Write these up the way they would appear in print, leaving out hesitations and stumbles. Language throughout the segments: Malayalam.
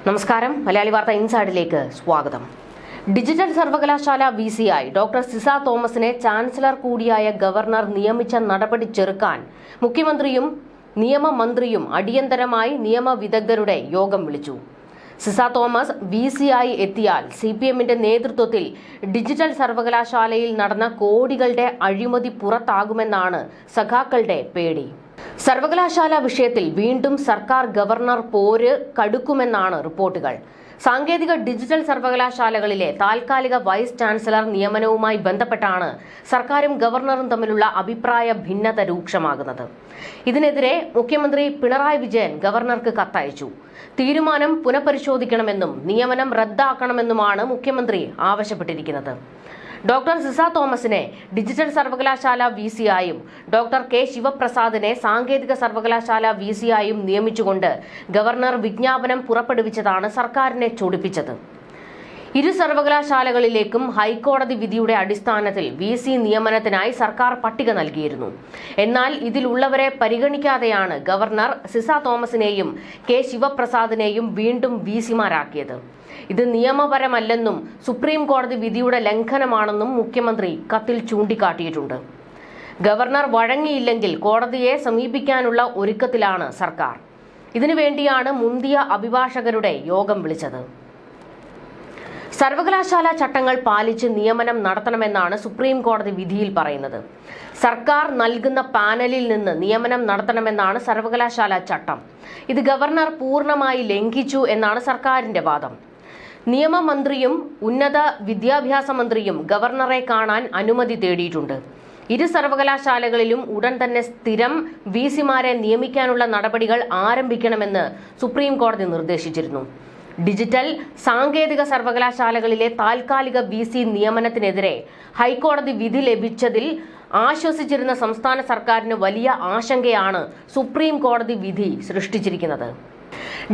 നമസ്കാരം. മലയാളി വാർത്ത ഇൻസൈഡിലേക്ക് സ്വാഗതം. ഡിജിറ്റൽ സർവകലാശാല VC ഡോക്ടർ സിസ തോമസിനെ ചാൻസലർ കൂടിയായ ഗവർണർ നിയമിച്ച നടപടി ചെറുക്കാൻ മുഖ്യമന്ത്രിയും നിയമമന്ത്രിയും അടിയന്തരമായി നിയമവിദഗ്ധരുടെ യോഗം വിളിച്ചു. സിസ തോമസ് VC എത്തിയാൽ CPMന്റെ നേതൃത്വത്തിൽ ഡിജിറ്റൽ സർവകലാശാലയിൽ നടന്ന കോടികളുടെ അഴിമതി പുറത്താകുമെന്നാണ് സഖാക്കളുടെ പേടി. സർവകലാശാല വിഷയത്തിൽ വീണ്ടും സർക്കാർ ഗവർണർ പോര് കടുക്കുമെന്നാണ് റിപ്പോർട്ടുകൾ. സാങ്കേതിക ഡിജിറ്റൽ സർവകലാശാലകളിലെ താൽക്കാലിക വൈസ് ചാൻസലർ നിയമനവുമായി ബന്ധപ്പെട്ടാണ് സർക്കാരും ഗവർണറും തമ്മിലുള്ള അഭിപ്രായ ഭിന്നത രൂക്ഷമാകുന്നത്. ഇതിനെതിരെ മുഖ്യമന്ത്രി പിണറായി വിജയൻ ഗവർണർക്ക് കത്തയച്ചു. തീരുമാനം പുനഃപരിശോധിക്കണമെന്നും നിയമനം റദ്ദാക്കണമെന്നുമാണ് മുഖ്യമന്ത്രി ആവശ്യപ്പെട്ടിരിക്കുന്നത്. ഡോക്ടർ സിസ തോമസിനെ ഡിജിറ്റൽ സർവകലാശാല VC ഡോക്ടർ K ശിവപ്രസാദിനെ സാങ്കേതിക സർവകലാശാല VC നിയമിച്ചുകൊണ്ട് ഗവർണർ വിജ്ഞാപനം പുറപ്പെടുവിച്ചതാണ് സർക്കാരിനെ ചൊടിപ്പിച്ചത്. ഇരു സർവകലാശാലകളിലേക്കും ഹൈക്കോടതി വിധിയുടെ അടിസ്ഥാനത്തിൽ VC നിയമനത്തിനായി സർക്കാർ പട്ടിക നൽകിയിരുന്നു. എന്നാൽ ഇതിലുള്ളവരെ പരിഗണിക്കാതെയാണ് ഗവർണർ സിസ തോമസിനെയും K ശിവപ്രസാദിനെയും വീണ്ടും VCമാരാക്കിയത്. ഇത് നിയമപരമല്ലെന്നും സുപ്രീം കോടതി വിധിയുടെ ലംഘനമാണെന്നും മുഖ്യമന്ത്രി കത്തിൽ ചൂണ്ടിക്കാട്ടിയിട്ടുണ്ട്. ഗവർണർ വഴങ്ങിയില്ലെങ്കിൽ കോടതിയെ സമീപിക്കാനുള്ള ഒരുക്കത്തിലാണ് സർക്കാർ. ഇതിനുവേണ്ടിയാണ് മുന്തിയ അഭിഭാഷകരുടെ യോഗം വിളിച്ചത്. സർവകലാശാല ചട്ടങ്ങൾ പാലിച്ച് നിയമനം നടത്തണമെന്നാണ് സുപ്രീം കോടതി വിധിയിൽ പറയുന്നത്. സർക്കാർ നൽകുന്ന പാനലിൽ നിന്ന് നിയമനം നടത്തണമെന്നാണ് സർവകലാശാല ചട്ടം. ഇത് ഗവർണർ പൂർണ്ണമായി ലംഘിച്ചു എന്നാണ് സർക്കാരിന്റെ വാദം. നിയമമന്ത്രിയും ഉന്നത വിദ്യാഭ്യാസ മന്ത്രിയും ഗവർണറെ കാണാൻ അനുമതി തേടിയിട്ടുണ്ട്. ഇരു സർവകലാശാലകളിലും ഉടൻ തന്നെ സ്ഥിരം VCമാരെ നിയമിക്കാനുള്ള നടപടികൾ ആരംഭിക്കണമെന്ന് സുപ്രീം കോടതി നിർദ്ദേശിച്ചിരുന്നു. ഡിജിറ്റൽ സാങ്കേതിക സർവകലാശാലകളിലെ താൽക്കാലിക VC നിയമനത്തിനെതിരെ ഹൈക്കോടതി വിധി ലഭിച്ചതിൽ ആശ്വസിച്ചിരുന്ന സംസ്ഥാന സർക്കാരിന് വലിയ ആശങ്കയാണ് സുപ്രീം കോടതി വിധി സൃഷ്ടിച്ചിരിക്കുന്നത്.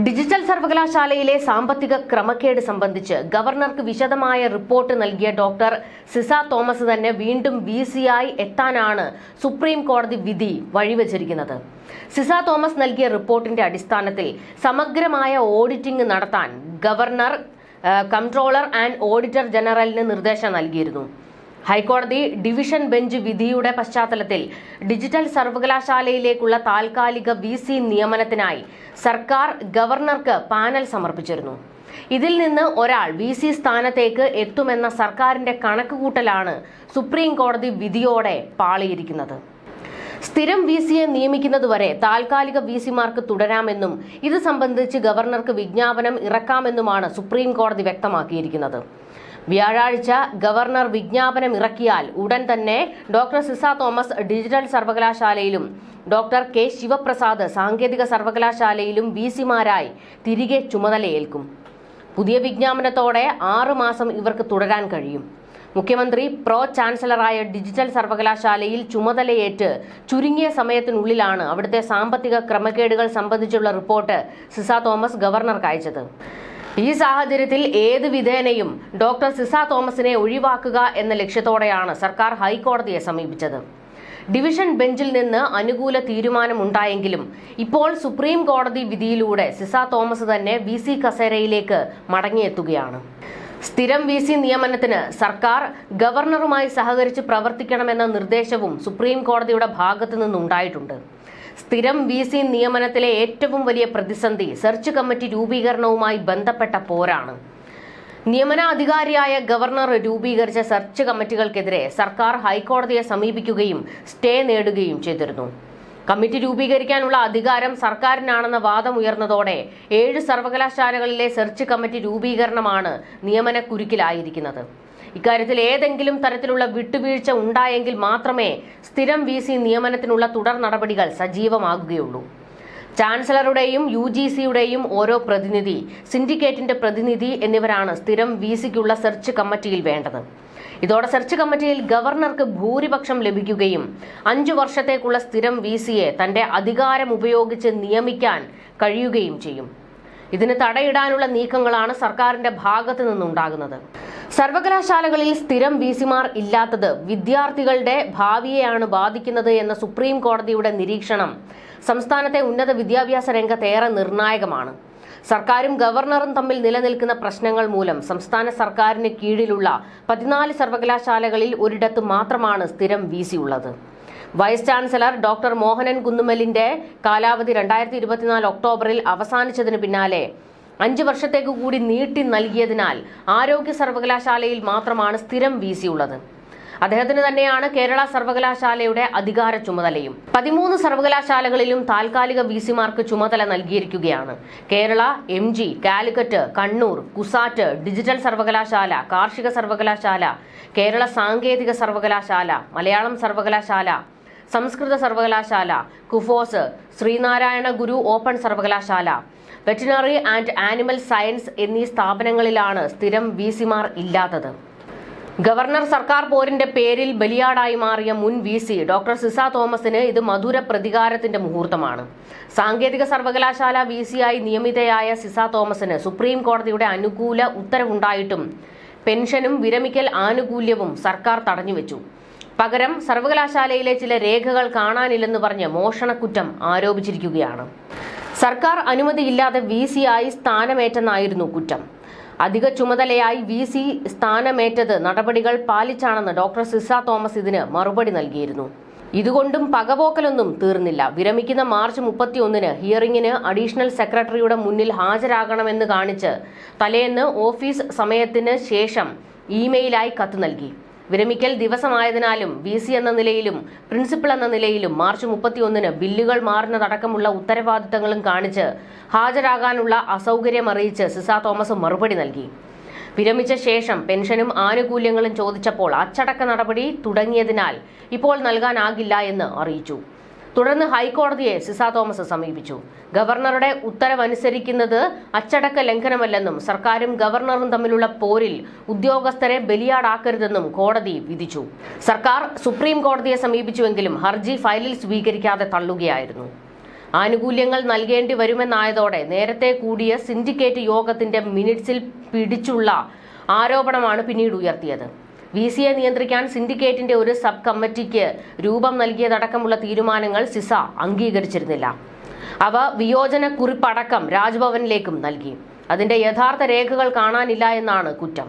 ഡിജിറ്റൽ സർവകലാശാലയിലെ സാമ്പത്തിക ക്രമക്കേട് സംബന്ധിച്ച് ഗവർണർക്ക് വിശദമായ റിപ്പോർട്ട് നൽകിയ ഡോക്ടർ സിസ തോമസ് തന്നെ വീണ്ടും VC എത്താനാണ് സുപ്രീം കോടതി വിധി വഴിവെച്ചിരിക്കുന്നത്. സിസ തോമസ് നൽകിയ റിപ്പോർട്ടിന്റെ അടിസ്ഥാനത്തിൽ സമഗ്രമായ ഓഡിറ്റിംഗ് നടത്താൻ ഗവർണർ കംട്രോളർ ആൻഡ് ഓഡിറ്റർ ജനറലിന് നിർദ്ദേശം നൽകിയിരുന്നു. ഹൈക്കോടതി ഡിവിഷൻ ബെഞ്ച് വിധിയുടെ പശ്ചാത്തലത്തിൽ ഡിജിറ്റൽ സർവകലാശാലയിലേക്കുള്ള താൽക്കാലിക VC നിയമനത്തിനായി സർക്കാർ ഗവർണർക്ക് പാനൽ സമർപ്പിച്ചിരുന്നു. ഇതിൽ നിന്ന് ഒരാൾ VC സ്ഥാനത്തേക്ക് എത്തുമെന്ന സർക്കാരിന്റെ കണക്കുകൂട്ടലാണ് സുപ്രീം കോടതി വിധിയോടെ പാളിയിരിക്കുന്നത്. സ്ഥിരം VCയെ നിയമിക്കുന്നതുവരെ താൽക്കാലിക VCമാർക്ക് തുടരാമെന്നും ഇത് സംബന്ധിച്ച് ഗവർണർക്ക് വിജ്ഞാപനം ഇറക്കാമെന്നുമാണ് സുപ്രീം കോടതി വ്യക്തമാക്കിയിരിക്കുന്നത്. വ്യാഴാഴ്ച ഗവർണർ വിജ്ഞാപനം ഇറക്കിയാൽ ഉടൻ തന്നെ ഡോക്ടർ സിസ തോമസ് ഡിജിറ്റൽ സർവകലാശാലയിലും ഡോക്ടർ K ശിവപ്രസാദ് സാങ്കേതിക സർവകലാശാലയിലും VCമാരായി തിരികെ ചുമതലയേൽക്കും. പുതിയ വിജ്ഞാപനത്തോടെ 6 മാസം ഇവർക്ക് തുടരാൻ കഴിയും. മുഖ്യമന്ത്രി പ്രോ ചാൻസലറായ ഡിജിറ്റൽ സർവകലാശാലയിൽ ചുമതലയേറ്റ് ചുരുങ്ങിയ സമയത്തിനുള്ളിലാണ് അവിടുത്തെ സാമ്പത്തിക ക്രമക്കേടുകൾ സംബന്ധിച്ചുള്ള റിപ്പോർട്ട് സിസ തോമസ് ഗവർണർക്ക് അയച്ചത്. ഈ സാഹചര്യത്തിൽ ഏത് വിധേനയും ഡോക്ടർ സിസ തോമസിനെ ഒഴിവാക്കുക എന്ന ലക്ഷ്യത്തോടെയാണ് സർക്കാർ ഹൈക്കോടതിയെ സമീപിച്ചത്. ഡിവിഷൻ ബെഞ്ചിൽ നിന്ന് അനുകൂല തീരുമാനമുണ്ടായെങ്കിലും ഇപ്പോൾ സുപ്രീം കോടതി വിധിയിലൂടെ സിസ തോമസ് തന്നെ VC കസേരയിലേക്ക് മടങ്ങിയെത്തുകയാണ്. സ്ഥിരം VC നിയമനത്തിന് സർക്കാർ ഗവർണറുമായി സഹകരിച്ച് പ്രവർത്തിക്കണമെന്ന നിർദ്ദേശവും സുപ്രീം കോടതിയുടെ ഭാഗത്തു നിന്നുണ്ടായിട്ടുണ്ട്. സ്ഥിരം VC നിയമനത്തിലെ ഏറ്റവും വലിയ പ്രതിസന്ധി സെർച്ച് കമ്മിറ്റി രൂപീകരണവുമായി ബന്ധപ്പെട്ട പോരാണ്. നിയമനാധികാരിയായ ഗവർണർ രൂപീകരിച്ച സെർച്ച് കമ്മിറ്റികൾക്കെതിരെ സർക്കാർ ഹൈക്കോടതിയെ സമീപിക്കുകയും സ്റ്റേ നേടുകയും ചെയ്തിരുന്നു. കമ്മിറ്റി രൂപീകരിക്കാനുള്ള അധികാരം സർക്കാരിനാണെന്ന വാദം ഉയർന്നതോടെ 7 സർവകലാശാലകളിലെ സെർച്ച് കമ്മിറ്റി രൂപീകരണമാണ് നിയമനക്കുരുക്കിലായിരിക്കുന്നത്. ഇക്കാര്യത്തിൽ ഏതെങ്കിലും തരത്തിലുള്ള വിട്ടുവീഴ്ച ഉണ്ടായെങ്കിൽ മാത്രമേ സ്ഥിരം VC നിയമനത്തിനുള്ള തുടർ നടപടികൾ സജീവമാകുകയുള്ളൂ. ചാൻസലറുടെയും UGCയുടെയും ഓരോ പ്രതിനിധി, സിൻഡിക്കേറ്റിന്റെ പ്രതിനിധി എന്നിവരാണ് സ്ഥിരം VCക്കുള്ള സെർച്ച് കമ്മിറ്റിയിൽ വേണ്ടത്. ഇതോടെ സെർച്ച് കമ്മിറ്റിയിൽ ഗവർണർക്ക് ഭൂരിപക്ഷം ലഭിക്കുകയും 5 വർഷത്തേക്കുള്ള സ്ഥിരം VCയെ തന്റെ അധികാരം ഉപയോഗിച്ച് നിയമിക്കാൻ കഴിയുകയും ചെയ്യും. ഇതിന് തടയിടാനുള്ള നീക്കങ്ങളാണ് സർക്കാരിന്റെ ഭാഗത്തു നിന്നുണ്ടാകുന്നത്. സർവകലാശാലകളിൽ സ്ഥിരം VCമാർ ഇല്ലാത്തത് വിദ്യാർത്ഥികളുടെ ഭാവിയെയാണ് ബാധിക്കുന്നത് എന്ന സുപ്രീം കോടതിയുടെ നിരീക്ഷണം സംസ്ഥാനത്തെ ഉന്നത വിദ്യാഭ്യാസ രംഗത്ത് ഏറെ നിർണായകമാണ്. സർക്കാരും ഗവർണറും തമ്മിൽ നിലനിൽക്കുന്ന പ്രശ്നങ്ങൾ മൂലം സംസ്ഥാന സർക്കാരിന് കീഴിലുള്ള 14 സർവകലാശാലകളിൽ ഒരിടത്ത് മാത്രമാണ് സ്ഥിരം VC ഉള്ളത്. വൈസ് ചാൻസലർ ഡോക്ടർ മോഹനൻ കുന്നുമ്മലിന്റെ കാലാവധി 2024 ഒക്ടോബറിൽ അവസാനിച്ചതിന് പിന്നാലെ 5 വർഷത്തേക്ക് കൂടി നീട്ടി നൽകിയതിനാൽ ആരോഗ്യ സർവകലാശാലയിൽ മാത്രമാണ് സ്ഥിരം VC ഉള്ളത്. അദ്ദേഹത്തിന് തന്നെയാണ് കേരള സർവകലാശാലയുടെ അധികാര ചുമതലയും. 13 സർവകലാശാലകളിലും താൽക്കാലിക VCമാർക്ക് ചുമതല നൽകിയിരിക്കുകയാണ്. കേരള, MG, കാലിക്കറ്റ്, കണ്ണൂർ, കുസാറ്റ്, ഡിജിറ്റൽ സർവകലാശാല, കാർഷിക സർവകലാശാല, കേരള സാങ്കേതിക സർവകലാശാല, മലയാളം സർവകലാശാല, സംസ്കൃത സർവകലാശാല, കുഫോസ്, ശ്രീനാരായണ ഗുരു ഓപ്പൺ സർവകലാശാല, വെറ്റിനറി ആൻഡ് ആനിമൽ സയൻസ് എന്നീ സ്ഥാപനങ്ങളിലാണ് സ്ഥിരം VCമാർ ഇല്ലാത്തത്. ഗവർണർ സർക്കാർ പോരിന്റെ പേരിൽ ബലിയാടായി മാറിയ മുൻ VC ഡോക്ടർ സിസ തോമസിന് ഇത് മധുര പ്രതികാരത്തിന്റെ മുഹൂർത്തമാണ്. സാങ്കേതിക സർവകലാശാല VCയായി നിയമിതയായ സിസ തോമസിന് സുപ്രീം കോടതിയുടെ അനുകൂല ഉത്തരവുണ്ടായിട്ടും പെൻഷനും വിരമിക്കൽ ആനുകൂല്യവും സർക്കാർ തടഞ്ഞുവെച്ചു. പകരം സർവകലാശാലയിലെ ചില രേഖകൾ കാണാനില്ലെന്ന് പറഞ്ഞ് മോഷണക്കുറ്റം ആരോപിച്ചിരിക്കുകയാണ്. സർക്കാർ അനുമതിയില്ലാതെ VCയായി സ്ഥാനമേറ്റെന്നായിരുന്നു കുറ്റം. അധിക ചുമതലയായി VC സ്ഥാനമേറ്റത് നടപടികൾ പാലിച്ചാണെന്ന് ഡോക്ടർ സിസ തോമസ് ഇതിന് മറുപടി നൽകിയിരുന്നു. ഇതുകൊണ്ടും പകപോക്കലൊന്നും തീർന്നില്ല. വിരമിക്കുന്ന മാർച്ച് 31 ഹിയറിംഗിന് അഡീഷണൽ സെക്രട്ടറിയുടെ മുന്നിൽ ഹാജരാകണമെന്ന് കാണിച്ച് തലേന്ന് ഓഫീസ് സമയത്തിന് ശേഷം ഇമെയിലായി കത്ത് നൽകി. വിരമിക്കൽ ദിവസമായതിനാലും VC എന്ന നിലയിലും പ്രിൻസിപ്പൽ എന്ന നിലയിലും മാർച്ച് 31 ബില്ലുകൾ മാറുന്നതടക്കമുള്ള ഉത്തരവാദിത്തങ്ങളും കാണിച്ച് ഹാജരാകാനുള്ള അസൗകര്യമറിയിച്ച് സിസ തോമസ് മറുപടി നൽകി. വിരമിച്ച ശേഷം പെൻഷനും ആനുകൂല്യങ്ങളും ചോദിച്ചപ്പോൾ അച്ചടക്ക നടപടി തുടങ്ങിയതിനാൽ ഇപ്പോൾ നൽകാനാകില്ല എന്ന് അറിയിച്ചു. തുടർന്ന് ഹൈക്കോടതിയെ സിസ തോമസ് സമീപിച്ചു. ഗവർണറുടെ ഉത്തരവനുസരിക്കുന്നത് അച്ചടക്ക ലംഘനമല്ലെന്നും സർക്കാരും ഗവർണറും തമ്മിലുള്ള പോരിൽ ഉദ്യോഗസ്ഥരെ ബലിയാടാക്കരുതെന്നും കോടതി വിധിച്ചു. സർക്കാർ സുപ്രീം കോടതിയെ സമീപിച്ചുവെങ്കിലും ഹർജി ഫയലിൽ സ്വീകരിക്കാതെ തള്ളുകയായിരുന്നു. ആനുകൂല്യങ്ങൾ നൽകേണ്ടി വരുമെന്നായതോടെ നേരത്തെ കൂടിയ സിൻഡിക്കേറ്റ് യോഗത്തിന്റെ മിനിറ്റ്സിൽ പിടിച്ചുള്ള ആരോപണമാണ് പിന്നീട് ഉയർത്തിയത്. VCയെ നിയന്ത്രിക്കാൻ സിൻഡിക്കേറ്റിന്റെ ഒരു സബ് കമ്മിറ്റിക്ക് രൂപം നൽകിയതടക്കമുള്ള തീരുമാനങ്ങൾ സിസ അംഗീകരിച്ചിരുന്നില്ല. അവ വിയോജനക്കുറിപ്പടക്കം രാജ്ഭവനിലേക്കും നൽകി. അതിന്റെ യഥാർത്ഥ രേഖകൾ കാണാനില്ല എന്നാണ് കുറ്റം.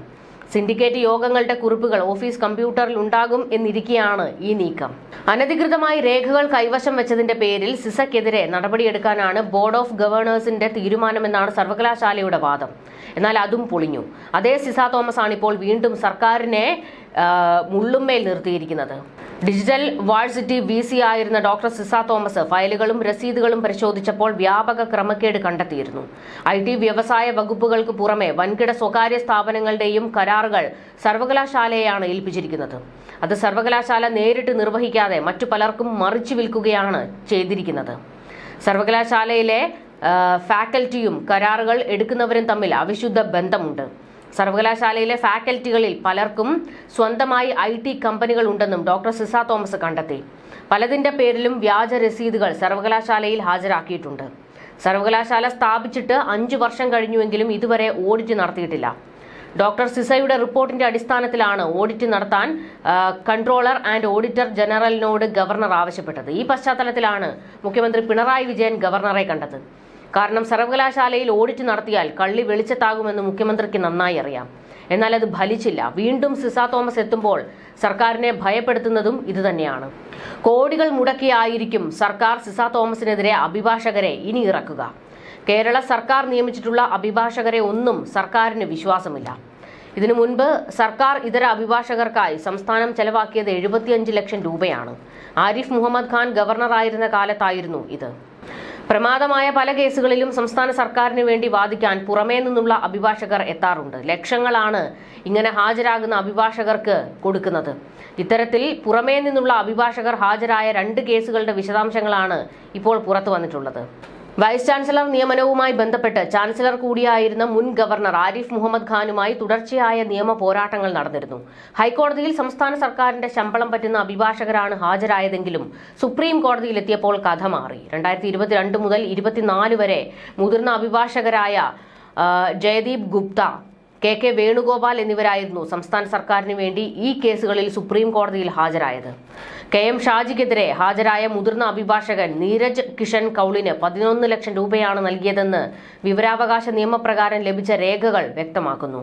സിൻഡിക്കേറ്റ് യോഗങ്ങളുടെ കുറിപ്പുകൾ ഓഫീസ് കമ്പ്യൂട്ടറിൽ ഉണ്ടാകും എന്നിരിക്കെയാണ് ഈ നീക്കം. അനധികൃതമായി രേഖകൾ കൈവശം വെച്ചതിന്റെ പേരിൽ സിസയ്ക്കെതിരെ നടപടിയെടുക്കാനാണ് ബോർഡ് ഓഫ് ഗവർണേഴ്സിന്റെ തീരുമാനമെന്നാണ് സർവകലാശാലയുടെ വാദം. എന്നാൽ അതും പൊളിഞ്ഞു. അതേ സിസ തോമസ് ആണിപ്പോൾ വീണ്ടും സർക്കാരിനെ മുള്ളുമ്മേൽ നിർത്തിയിരിക്കുന്നത്. ഡിജിറ്റൽ വാഴ്സിറ്റി VC ആയിരുന്ന ഡോക്ടർ സിസ തോമസ് ഫയലുകളും രസീതുകളും പരിശോധിച്ചപ്പോൾ വ്യാപക ക്രമക്കേട് കണ്ടെത്തിയിരുന്നു. IT, വ്യവസായ വകുപ്പുകൾക്ക് പുറമെ വൻകിട സ്വകാര്യ സ്ഥാപനങ്ങളുടെയും കരാറുകൾ സർവകലാശാലയെയാണ് ഏൽപ്പിച്ചിരിക്കുന്നത്. അത് സർവകലാശാല നേരിട്ട് നിർവഹിക്കാതെ മറ്റു പലർക്കും മറിച്ചു വിൽക്കുകയാണ് ചെയ്തിരിക്കുന്നത്. സർവകലാശാലയിലെ ഫാക്കൽറ്റിയും കരാറുകൾ എടുക്കുന്നവരും തമ്മിൽ അവിശുദ്ധ ബന്ധമുണ്ട്. സർവകലാശാലയിലെ ഫാക്കൽറ്റികളിൽ പലർക്കും സ്വന്തമായി IT കമ്പനികൾ ഉണ്ടെന്നും ഡോക്ടർ സിസ തോമസ് കണ്ടെത്തി. പലതിന്റെ പേരിലും വ്യാജ രസീതുകൾ സർവകലാശാലയിൽ ഹാജരാക്കിയിട്ടുണ്ട്. സർവകലാശാല സ്ഥാപിച്ചിട്ട് 5 വർഷം കഴിഞ്ഞുവെങ്കിലും ഇതുവരെ ഓഡിറ്റ് നടത്തിയിട്ടില്ല. ഡോക്ടർ സിസയുടെ റിപ്പോർട്ടിന്റെ അടിസ്ഥാനത്തിലാണ് ഓഡിറ്റ് നടത്താൻ കൺട്രോളർ ആൻഡ് ഓഡിറ്റർ ജനറലിനോട് ഗവർണർ ആവശ്യപ്പെട്ടത്. ഈ പശ്ചാത്തലത്തിലാണ് മുഖ്യമന്ത്രി പിണറായി വിജയൻ ഗവർണറെ കണ്ടത്. കാരണം സർവകലാശാലയിൽ ഓഡിറ്റ് നടത്തിയാൽ കള്ളി വെളിച്ചത്താകുമെന്ന് മുഖ്യമന്ത്രിക്ക് നന്നായി അറിയാം. എന്നാൽ അത് ഫലിച്ചില്ല. വീണ്ടും സിസ തോമസ് എത്തുമ്പോൾ സർക്കാരിനെ ഭയപ്പെടുത്തുന്നതും ഇതുതന്നെയാണ്. കോടികൾ മുടക്കിയായിരിക്കും സർക്കാർ സിസ തോമസിനെതിരെ അഭിഭാഷകരെ ഇനി ഇറക്കുക. കേരള സർക്കാർ നിയമിച്ചിട്ടുള്ള അഭിഭാഷകരെ ഒന്നും സർക്കാരിന് വിശ്വാസമില്ല. ഇതിനു മുൻപ് സർക്കാർ ഇതര അഭിഭാഷകർക്കായി സംസ്ഥാനം ചെലവാക്കിയത് 75 ലക്ഷം രൂപയാണ്. ആരിഫ് മുഹമ്മദ് ഖാൻ ഗവർണറായിരുന്ന കാലത്തായിരുന്നു ഇത്. പ്രമാദമായ പല കേസുകളിലും സംസ്ഥാന സർക്കാരിന് വേണ്ടി വാദിക്കാൻ പുറമേ നിന്നുള്ള അഭിഭാഷകർ എത്താറുണ്ട്. ലക്ഷങ്ങളാണ് ഇങ്ങനെ ഹാജരാകുന്ന അഭിഭാഷകർക്ക് കൊടുക്കുന്നത്. ഇത്തരത്തിൽ പുറമേ നിന്നുള്ള അഭിഭാഷകർ ഹാജരായ 2 കേസുകളുടെ വിശദാംശങ്ങളാണ് ഇപ്പോൾ പുറത്തു വന്നിട്ടുള്ളത്. വൈസ് ചാൻസലർ നിയമനവുമായി ബന്ധപ്പെട്ട് ചാൻസലർ കൂടിയായിരുന്ന മുൻ ഗവർണർ ആരിഫ് മുഹമ്മദ് ഖാനുമായി തുടർച്ചയായ നിയമ പോരാട്ടങ്ങൾ നടന്നിരുന്നു. ഹൈക്കോടതിയിൽ സംസ്ഥാന സർക്കാരിന്റെ ശമ്പളം പറ്റുന്ന അഭിഭാഷകരാണ് ഹാജരായതെങ്കിലും സുപ്രീം കോടതിയിലെത്തിയപ്പോൾ കഥ മാറി. 2022 മുതൽ 24 വരെ മുതിർന്ന അഭിഭാഷകരായ ജയദീപ് ഗുപ്ത, കെ വേണുഗോപാൽ എന്നിവരായിരുന്നു സംസ്ഥാന സർക്കാരിന് വേണ്ടി ഈ കേസുകളിൽ സുപ്രീം കോടതിയിൽ ഹാജരായത്. KM ഷാജിക്കെതിരെ ഹാജരായ മുതിർന്ന അഭിഭാഷകൻ നീരജ് കിഷൻ കൌളിന് 11 ലക്ഷം രൂപയാണ് നൽകിയതെന്ന് വിവരാവകാശ നിയമപ്രകാരം ലഭിച്ച രേഖകൾ വ്യക്തമാക്കുന്നു.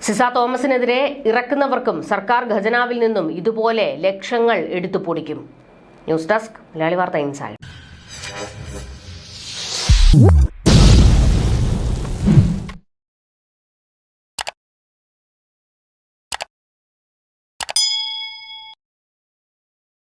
സിസ തോമസിനെതിരെ ഇറക്കുന്നവർക്കും സർക്കാർ ഖജനാവിൽ നിന്നും ഇതുപോലെ ലക്ഷങ്ങൾ എടുത്തു പൊടിക്കും. ന്യൂസ് ഡെസ്ക് മലയാളി വാർത്ത ഇൻസൈഡ്.